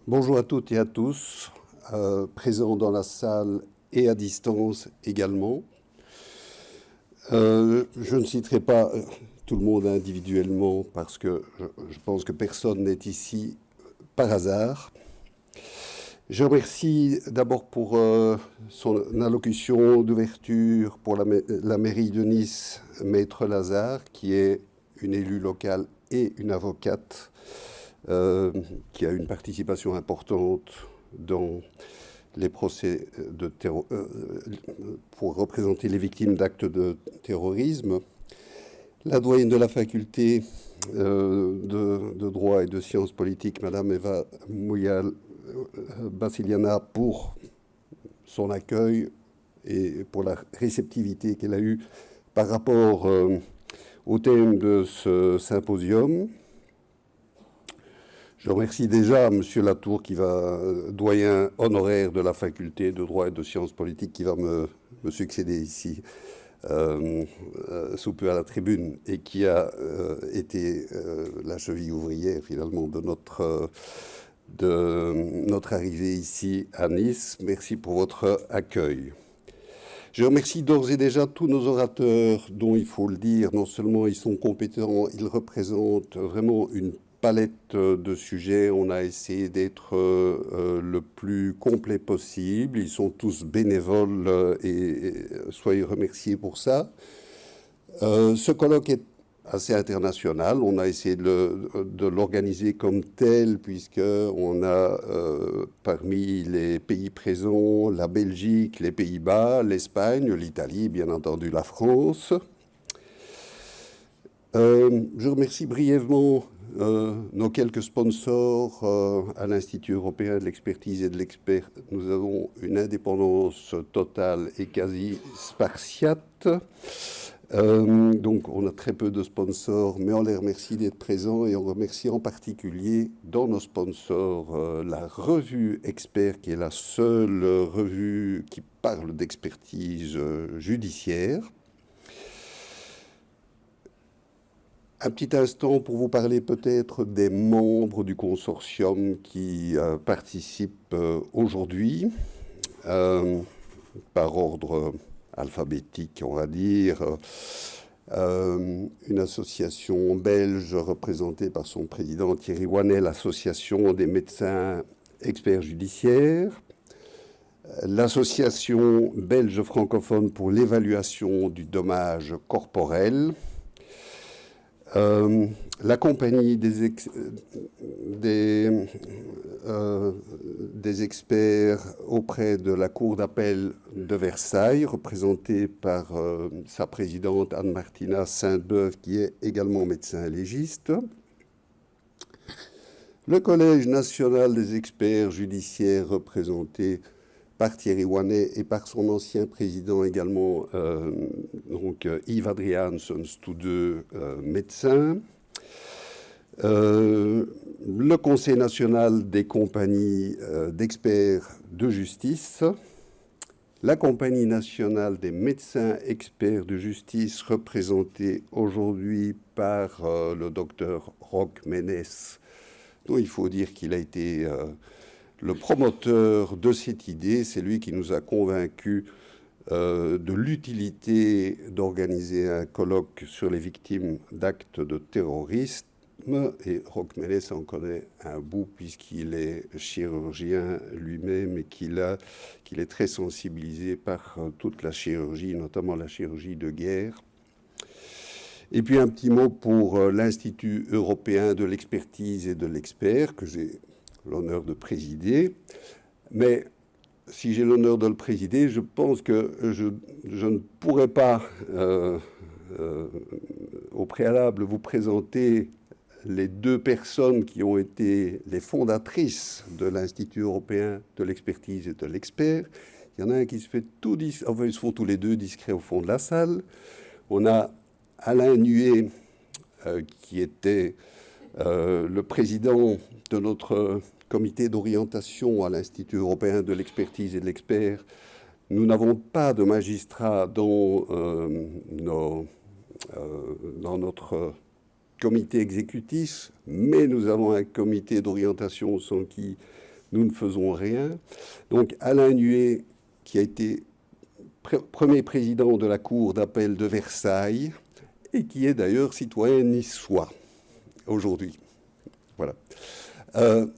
Bonjour à toutes et à tous, présents dans la salle et à distance également. Je ne citerai pas tout le monde individuellement parce que je pense que personne n'est ici par hasard. Je remercie d'abord pour son allocution d'ouverture pour la mairie de Nice, Maître Lazare, qui est une élue locale et une avocate, qui a une participation importante dans les procès de pour représenter les victimes d'actes de terrorisme. La doyenne de la faculté de droit et de sciences politiques, Madame Eva Mouyal Basiliana, pour son accueil et pour la réceptivité qu'elle a eue par rapport au thème de ce symposium. Je remercie déjà M. Latour, doyen honoraire de la faculté de droit et de sciences politiques, qui va me succéder ici sous peu à la tribune et qui a été la cheville ouvrière finalement de notre arrivée ici à Nice. Merci pour votre accueil. Je remercie d'ores et déjà tous nos orateurs dont, il faut le dire, non seulement ils sont compétents, ils représentent vraiment une palette de sujets. On a essayé d'être le plus complet possible. Ils sont tous bénévoles et soyez remerciés pour ça. Ce colloque est assez international. On a essayé de l'organiser comme tel, puisqu'on a parmi les pays présents la Belgique, les Pays-Bas, l'Espagne, l'Italie, bien entendu la France. Je remercie brièvement nos quelques sponsors à l'Institut européen de l'expertise et de l'expert. Nous avons une indépendance totale et quasi spartiate. Donc on a très peu de sponsors, mais on les remercie d'être présents et on remercie en particulier dans nos sponsors la revue Expert, qui est la seule revue qui parle d'expertise judiciaire. Un petit instant pour vous parler peut-être des membres du consortium qui participent aujourd'hui, par ordre alphabétique, on va dire. Une association belge représentée par son président Thierry Wannet, l'association des médecins experts judiciaires, l'association belge francophone pour l'évaluation du dommage corporel, la compagnie des experts auprès de la Cour d'appel de Versailles, représentée par sa présidente Anne-Martina Sainte-Beuve, qui est également médecin légiste, le Collège national des experts judiciaires, représenté par Thierry Wannet et par son ancien président également, Yves Adriaansens, tous deux médecins. Le Conseil national des compagnies d'experts de justice, la Compagnie nationale des médecins experts de justice, représentée aujourd'hui par le docteur Roch Ménès, dont il faut dire qu'il a été le promoteur de cette idée. C'est lui qui nous a convaincus de l'utilité d'organiser un colloque sur les victimes d'actes de terrorisme. Et Roch Ménès en connaît un bout puisqu'il est chirurgien lui-même et qu'il est très sensibilisé par toute la chirurgie, notamment la chirurgie de guerre. Et puis un petit mot pour l'Institut européen de l'expertise et de l'expert, que j'ai l'honneur de présider. Mais si j'ai l'honneur de le présider, je pense que je ne pourrais pas, au préalable, vous présenter les deux personnes qui ont été les fondatrices de l'Institut européen de l'expertise et de l'expert. Il y en a un qui se fait enfin, ils se font tous les deux discrets au fond de la salle. On a Alain Nuet, qui était le président de notre comité d'orientation à l'Institut européen de l'expertise et de l'expert. Nous n'avons pas de magistrats dans notre comité exécutif, mais nous avons un comité d'orientation sans qui nous ne faisons rien. Donc Alain Nuet, qui a été premier président de la Cour d'appel de Versailles, et qui est d'ailleurs citoyen niçois aujourd'hui. Voilà.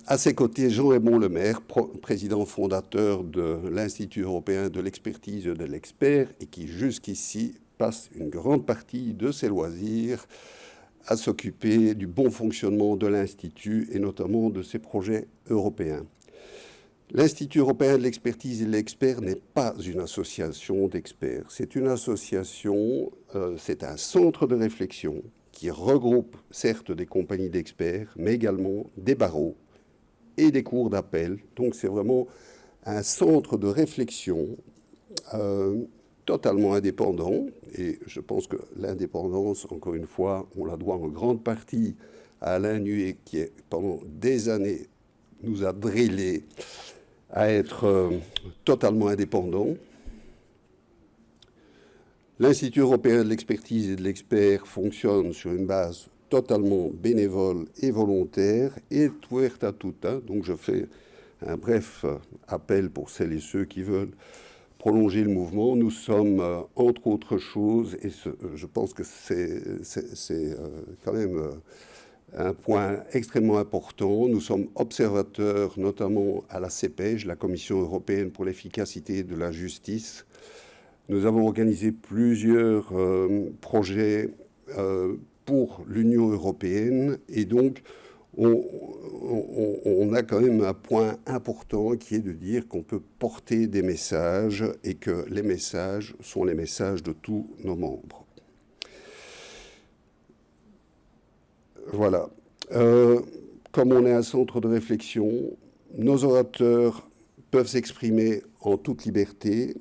À ses côtés, Jean-Raymond Lemaire, président fondateur de l'Institut européen de l'expertise et de l'expert, et qui jusqu'ici passe une grande partie de ses loisirs à s'occuper du bon fonctionnement de l'Institut et notamment de ses projets européens. L'Institut européen de l'expertise et de l'expert n'est pas une association d'experts. C'est une association, c'est un centre de réflexion qui regroupe certes des compagnies d'experts, mais également des barreaux et des cours d'appel. Donc c'est vraiment un centre de réflexion totalement indépendant. Et je pense que l'indépendance, encore une fois, on la doit en grande partie à Alain Nuet, qui pendant des années nous a drillé à être totalement indépendant. L'Institut européen de l'expertise et de l'expert fonctionne sur une base totalement bénévole et volontaire et est ouverte à tout. Donc je fais un bref appel pour celles et ceux qui veulent prolonger le mouvement. Nous sommes, entre autres choses, et je pense que c'est quand même un point extrêmement important, nous sommes observateurs notamment à la CEPEJ, la Commission européenne pour l'efficacité de la justice. Nous avons organisé plusieurs projets pour l'Union européenne et donc on a quand même un point important qui est de dire qu'on peut porter des messages et que les messages sont les messages de tous nos membres. Voilà. Comme on est un centre de réflexion, nos orateurs peuvent s'exprimer en toute liberté.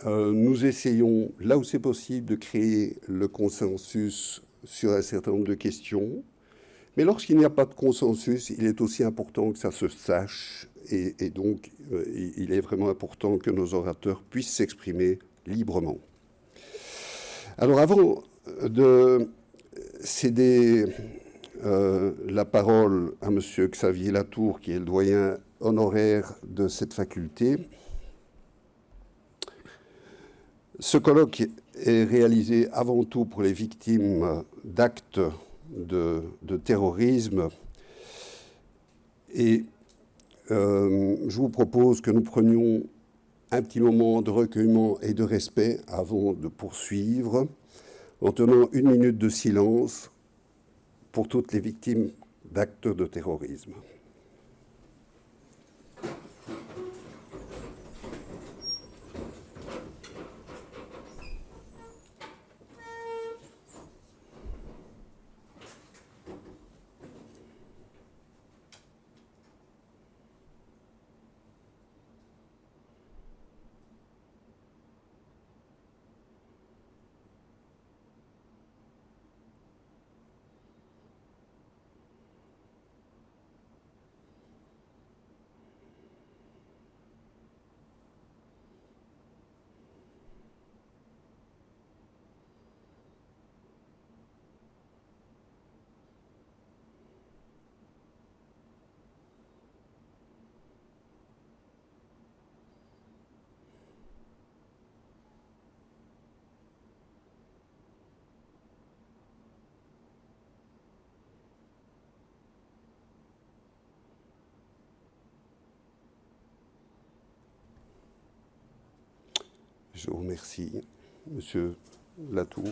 Nous essayons, là où c'est possible, de créer le consensus sur un certain nombre de questions. Mais lorsqu'il n'y a pas de consensus, il est aussi important que ça se sache. Et donc, il est vraiment important que nos orateurs puissent s'exprimer librement. Alors, avant de céder la parole à M. Xavier Latour, qui est le doyen honoraire de cette faculté, ce colloque est réalisé avant tout pour les victimes d'actes de terrorisme et je vous propose que nous prenions un petit moment de recueillement et de respect avant de poursuivre en tenant 1 minute de silence pour toutes les victimes d'actes de terrorisme. Je vous remercie, Monsieur Latour.